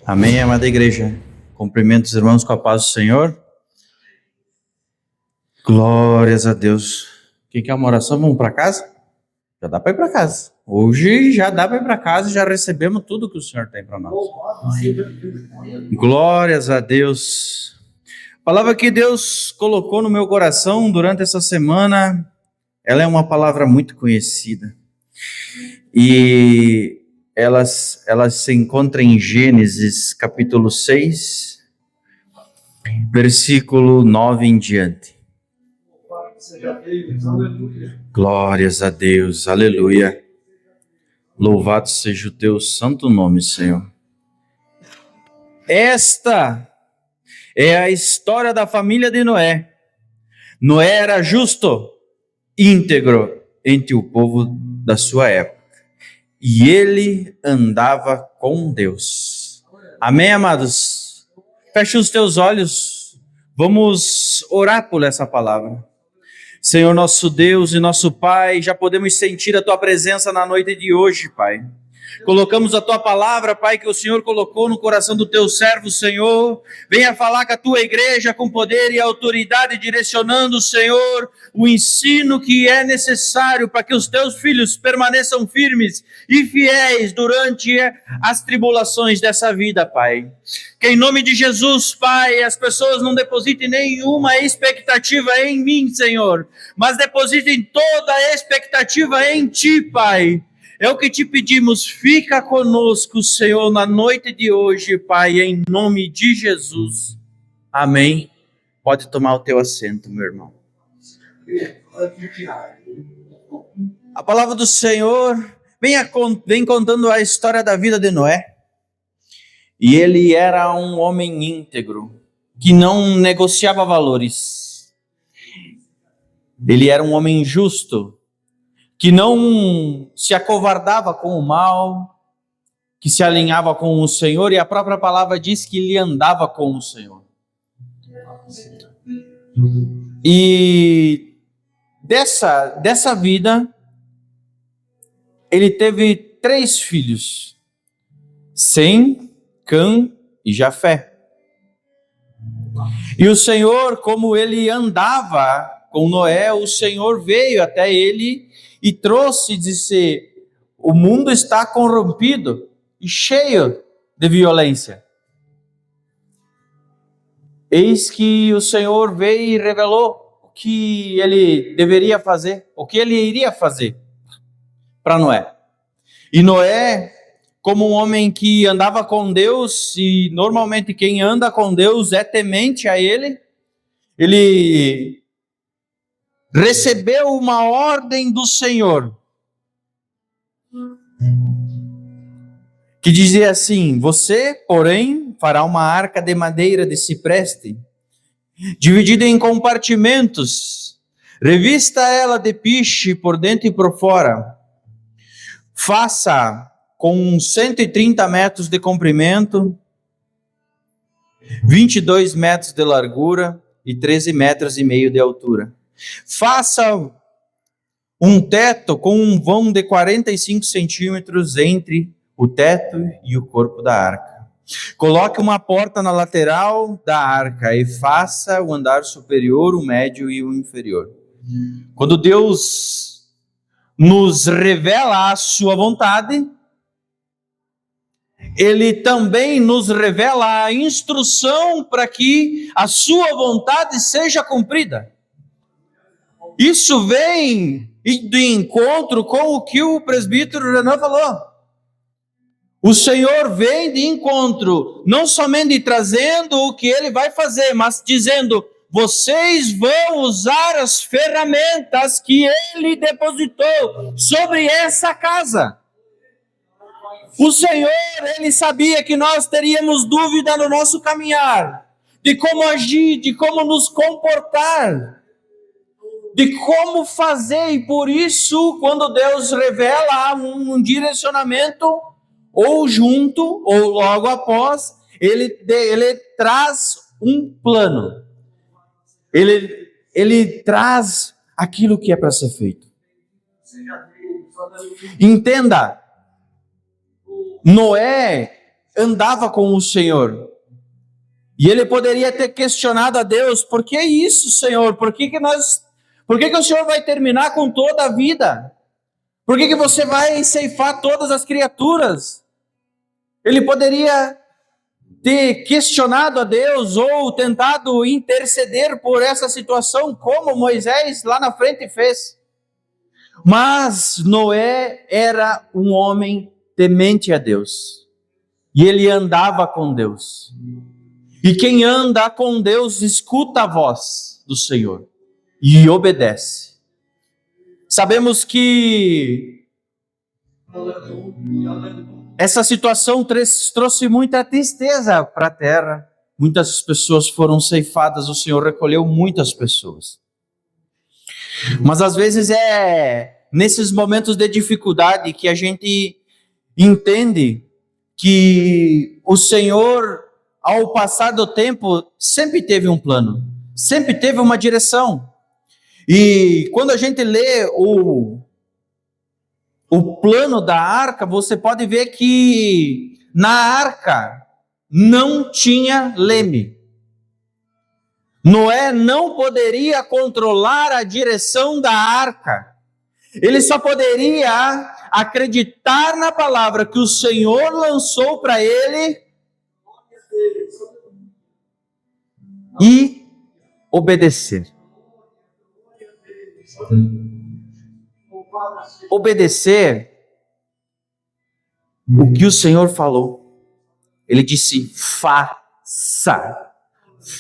Amém, amada igreja. Cumprimento os irmãos com a paz do Senhor. Glórias a Deus. Quem quer uma oração, vamos para casa? Já dá para ir para casa. Hoje já dá para ir para casa e já recebemos tudo que o Senhor tem para nós. Glórias a Deus. A palavra que Deus colocou no meu coração durante essa semana, ela é uma palavra muito conhecida. E ela se encontra em Gênesis capítulo 6, versículo 9 em diante. Glórias a Deus, aleluia. Louvado seja o teu santo nome, Senhor. Esta é a história da família de Noé. Noé era justo, íntegro entre o povo da sua época. E ele andava com Deus. Amém, amados? Feche os teus olhos. Vamos orar por essa palavra. Senhor nosso Deus e nosso Pai, já podemos sentir a Tua presença na noite de hoje, Pai. Colocamos a Tua palavra, Pai, que o Senhor colocou no coração do Teu servo, Senhor. Venha falar com a Tua igreja com poder e autoridade, direcionando, Senhor, o ensino que é necessário para que os Teus filhos permaneçam firmes e fiéis durante as tribulações dessa vida, Pai. Que em nome de Jesus, Pai, as pessoas não depositem nenhuma expectativa em mim, Senhor, mas depositem toda a expectativa em Ti, Pai. É o que te pedimos, fica conosco, Senhor, na noite de hoje, Pai, em nome de Jesus. Amém. Pode tomar o teu assento, meu irmão. A palavra do Senhor vem contando a história da vida de Noé. E ele era um homem íntegro, que não negociava valores. Ele era um homem justo, que não se acovardava com o mal, que se alinhava com o Senhor, e a própria palavra diz que ele andava com o Senhor. E dessa vida, ele teve 3 filhos, Sem, Cã e Jafé. E o Senhor, como ele andava com Noé, o Senhor veio até ele e trouxe, disse: o mundo está corrompido e cheio de violência. Eis que o Senhor veio e revelou o que ele deveria fazer, o que ele iria fazer para Noé. E Noé, como um homem que andava com Deus, e normalmente quem anda com Deus é temente a ele recebeu uma ordem do Senhor, que dizia assim: você, porém, fará uma arca de madeira de cipreste, dividida em compartimentos, revista ela de piche por dentro e por fora, faça com 130 metros de comprimento, 22 metros de largura e 13 metros e meio de altura. Faça um teto com um vão de 45 centímetros entre o teto e o corpo da arca. Coloque uma porta na lateral da arca e faça o andar superior, o médio e o inferior. Quando Deus nos revela a sua vontade, Ele também nos revela a instrução para que a sua vontade seja cumprida. Isso vem de encontro com o que o presbítero Renan falou. O Senhor vem de encontro, não somente trazendo o que Ele vai fazer, mas dizendo: vocês vão usar as ferramentas que Ele depositou sobre essa casa. O Senhor, Ele sabia que nós teríamos dúvida no nosso caminhar, de como agir, de como nos comportar, de como fazer, e por isso, quando Deus revela um direcionamento, ou junto, ou logo após, Ele traz um plano, Ele traz aquilo que é para ser feito. Entenda, Noé andava com o Senhor. E ele poderia ter questionado a Deus: por que isso, Senhor? Por que o Senhor vai terminar com toda a vida? Por que você vai ceifar todas as criaturas? Ele poderia ter questionado a Deus ou tentado interceder por essa situação, como Moisés lá na frente fez. Mas Noé era um homem temente a Deus. E ele andava com Deus. E quem anda com Deus escuta a voz do Senhor e obedece. Sabemos que essa situação trouxe muita tristeza para a terra. Muitas pessoas foram ceifadas, o Senhor recolheu muitas pessoas. Mas às vezes é nesses momentos de dificuldade que a gente entende que o Senhor, ao passar do tempo, sempre teve um plano, sempre teve uma direção. E quando a gente lê o plano da arca, você pode ver que na arca não tinha leme. Noé não poderia controlar a direção da arca. Ele só poderia acreditar na palavra que o Senhor lançou para ele e obedecer. Obedecer o que o Senhor falou. Ele disse: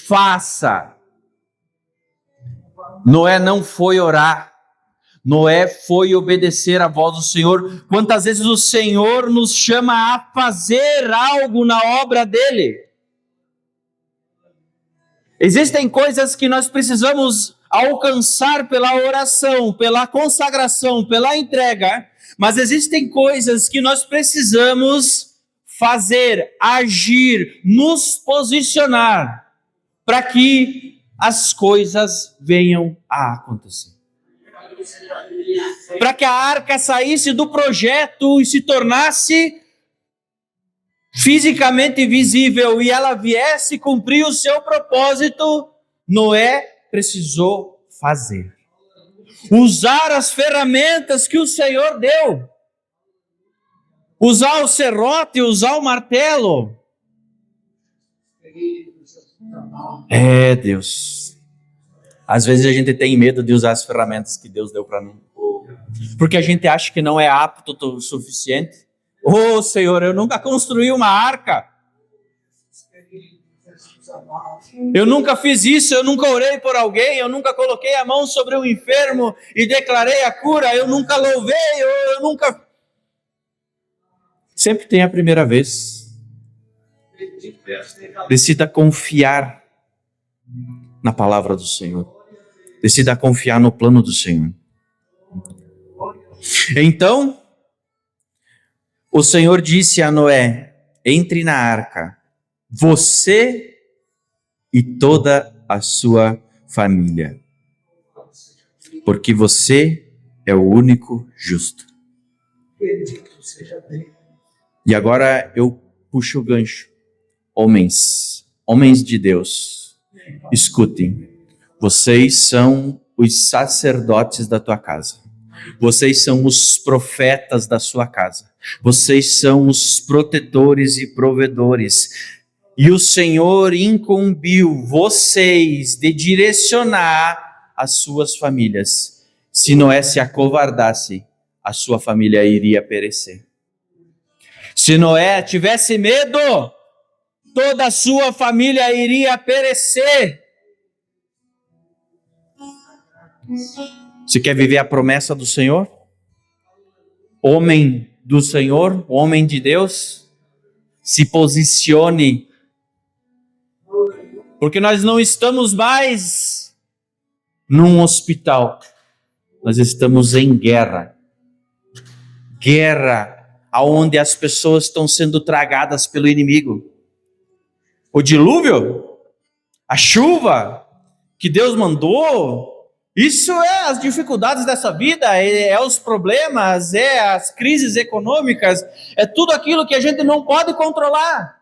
faça. Noé não foi orar. Noé foi obedecer a voz do Senhor. Quantas vezes o Senhor nos chama a fazer algo na obra dele? Existem coisas que nós precisamos alcançar pela oração, pela consagração, pela entrega, mas existem coisas que nós precisamos fazer, agir, nos posicionar para que as coisas venham a acontecer. Para que a arca saísse do projeto e se tornasse fisicamente visível e ela viesse cumprir o seu propósito, Noé precisou fazer. Usar as ferramentas que o Senhor deu. Usar o serrote, usar o martelo. Deus. Às vezes a gente tem medo de usar as ferramentas que Deus deu para mim. Porque a gente acha que não é apto o suficiente. Senhor, eu nunca construí uma arca. Eu nunca fiz isso, eu nunca orei por alguém, eu nunca coloquei a mão sobre um enfermo e declarei a cura, eu nunca louvei, eu nunca... Sempre tem a primeira vez. Decida confiar na palavra do Senhor. Decida confiar no plano do Senhor. Então, o Senhor disse a Noé: entre na arca, você e toda a sua família, porque você é o único justo. E agora eu puxo o gancho. Homens de Deus, escutem, vocês são os sacerdotes da tua casa, vocês são os profetas da sua casa, vocês são os protetores e provedores, e o Senhor incumbiu vocês de direcionar as suas famílias. Se Noé se acovardasse, a sua família iria perecer. Se Noé tivesse medo, toda a sua família iria perecer. Você quer viver a promessa do Senhor? Homem do Senhor, homem de Deus, se posicione. Porque nós não estamos mais num hospital. Nós estamos em guerra. Guerra onde as pessoas estão sendo tragadas pelo inimigo. O dilúvio, a chuva que Deus mandou, Isso é as dificuldades dessa vida, é os problemas, é as crises econômicas, é tudo aquilo que a gente não pode controlar.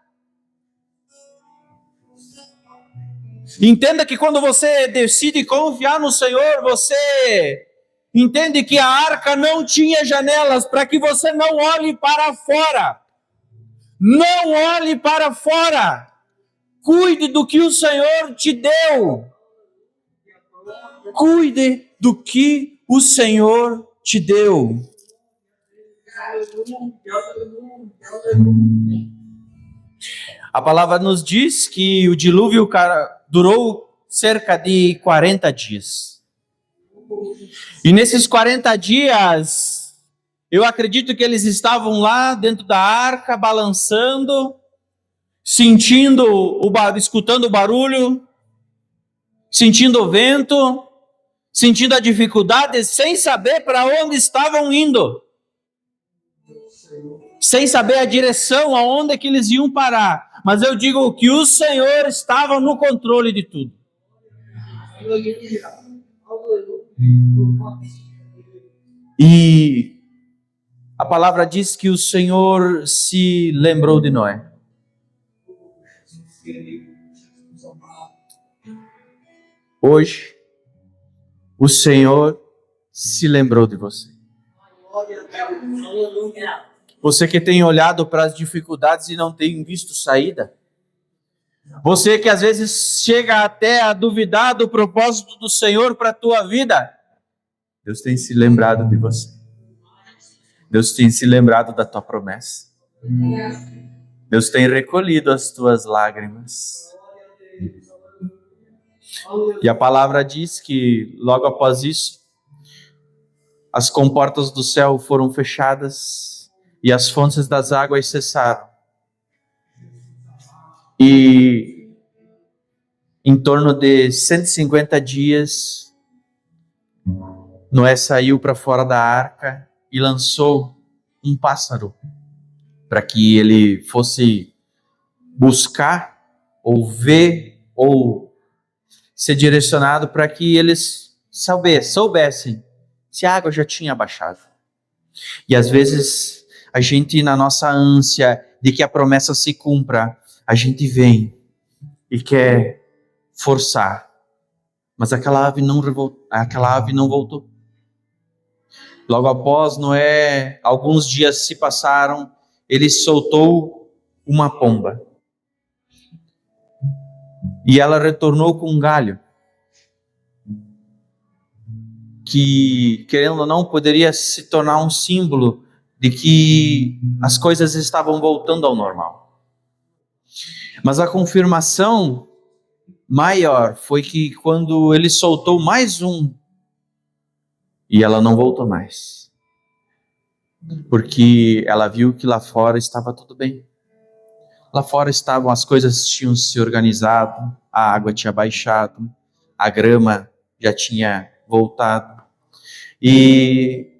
Entenda que quando você decide confiar no Senhor, você entende que a arca não tinha janelas, para que você não olhe para fora. Não olhe para fora. Cuide do que o Senhor te deu. Cuide do que o Senhor te deu. A palavra nos diz que o dilúvio durou cerca de 40 dias. E nesses 40 dias, eu acredito que eles estavam lá dentro da arca, balançando, escutando o barulho, sentindo o vento, sentindo a dificuldade, sem saber para onde estavam indo. Sem saber a direção, aonde é que eles iam parar. Mas eu digo que o Senhor estava no controle de tudo. E a palavra diz que o Senhor se lembrou de Noé. Hoje, o Senhor se lembrou de você. Você que tem olhado para as dificuldades e não tem visto saída. Você que às vezes chega até a duvidar do propósito do Senhor para a tua vida. Deus tem se lembrado de você. Deus tem se lembrado da tua promessa. Deus tem recolhido as tuas lágrimas. E a palavra diz que logo após isso, as comportas do céu foram fechadas e as fontes das águas cessaram. E em torno de 150 dias, Noé saiu para fora da arca e lançou um pássaro para que ele fosse buscar ou ver ou ser direcionado para que eles soubessem se a água já tinha baixado. E às vezes a gente, na nossa ânsia de que a promessa se cumpra, a gente vem e quer forçar, mas aquela ave não voltou. Logo após Noé, alguns dias se passaram, ele soltou uma pomba. E ela retornou com um galho, que, querendo ou não, poderia se tornar um símbolo de que as coisas estavam voltando ao normal. Mas a confirmação maior foi que quando ele soltou mais um, e ela não voltou mais, porque ela viu que lá fora estava tudo bem. Lá fora as coisas tinham se organizado, a água tinha baixado, a grama já tinha voltado. E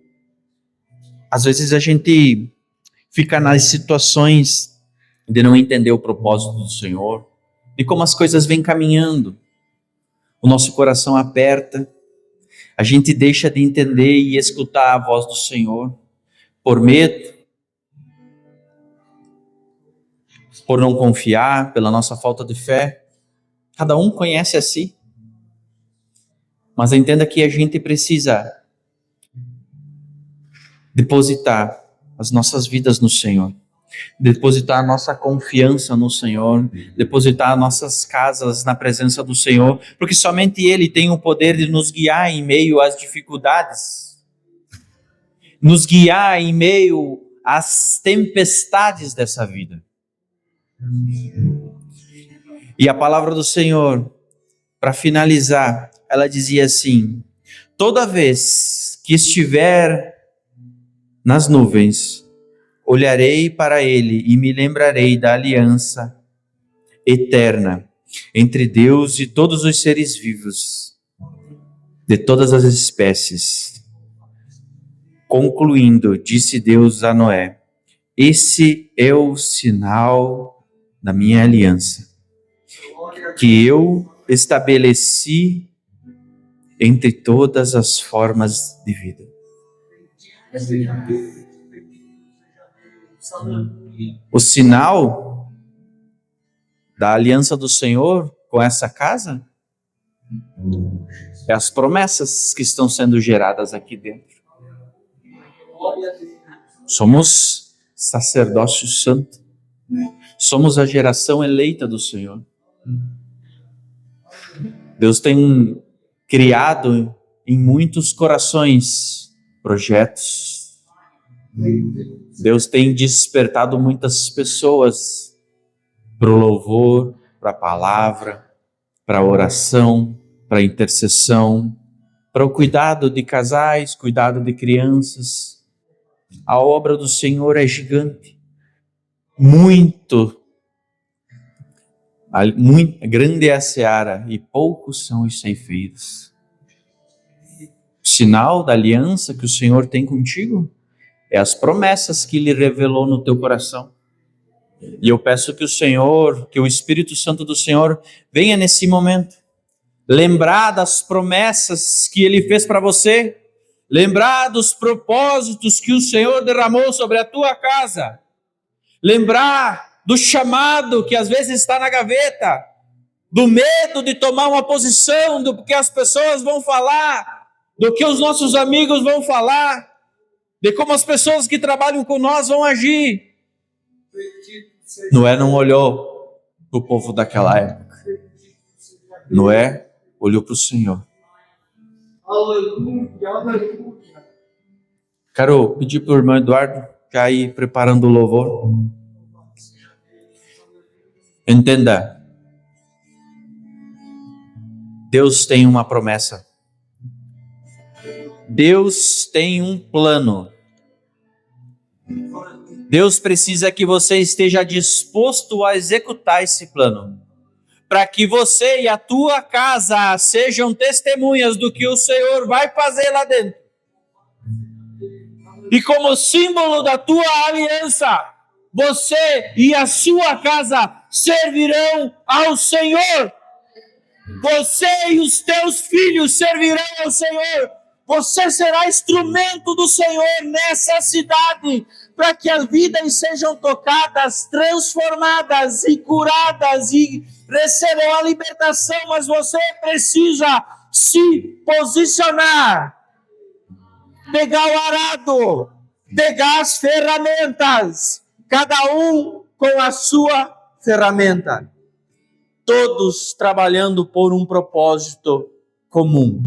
às vezes a gente fica nas situações de não entender o propósito do Senhor, de como as coisas vêm caminhando. O nosso coração aperta, a gente deixa de entender e escutar a voz do Senhor, por medo, por não confiar, pela nossa falta de fé. Cada um conhece a si. Mas entenda que a gente precisa depositar as nossas vidas no Senhor, depositar a nossa confiança no Senhor, depositar nossas casas na presença do Senhor, porque somente Ele tem o poder de nos guiar em meio às dificuldades, nos guiar em meio às tempestades dessa vida. E a palavra do Senhor, para finalizar, ela dizia assim: toda vez que estiver nas nuvens, olharei para ele e me lembrarei da aliança eterna entre Deus e todos os seres vivos, de todas as espécies. Concluindo, disse Deus a Noé: esse é o sinal da minha aliança, que eu estabeleci entre todas as formas de vida. O sinal da aliança do Senhor com essa casa é as promessas que estão sendo geradas aqui dentro. Somos sacerdócio santo. Somos a geração eleita do Senhor. Deus tem criado em muitos corações projetos. Deus tem despertado muitas pessoas para o louvor, para a palavra, para a oração, para a intercessão, para o cuidado de casais, cuidado de crianças. A obra do Senhor é gigante. Muito grande é a seara e poucos são os ceifeiros. O sinal da aliança que o Senhor tem contigo é as promessas que Ele revelou no teu coração. E eu peço que o Senhor, que o Espírito Santo do Senhor venha nesse momento lembrar das promessas que Ele fez para você, lembrar dos propósitos que o Senhor derramou sobre a tua casa, lembrar do chamado que às vezes está na gaveta, do medo de tomar uma posição, do que as pessoas vão falar, do que os nossos amigos vão falar, de como as pessoas que trabalham com nós vão agir. Noé não olhou para o povo daquela época. Noé olhou para o Senhor. Quero pedir para o irmão Eduardo já ir preparando o louvor. Entenda, Deus tem uma promessa. Deus tem um plano. Deus precisa que você esteja disposto a executar esse plano, para que você e a tua casa sejam testemunhas do que o Senhor vai fazer lá dentro. E como símbolo da tua aliança, você e a sua casa servirão ao Senhor. Você e os teus filhos servirão ao Senhor. Você será instrumento do Senhor nessa cidade, para que as vidas sejam tocadas, transformadas e curadas e recebam a libertação. Mas você precisa se posicionar, pegar o arado, pegar as ferramentas, cada um com a sua ferramenta, todos trabalhando por um propósito comum.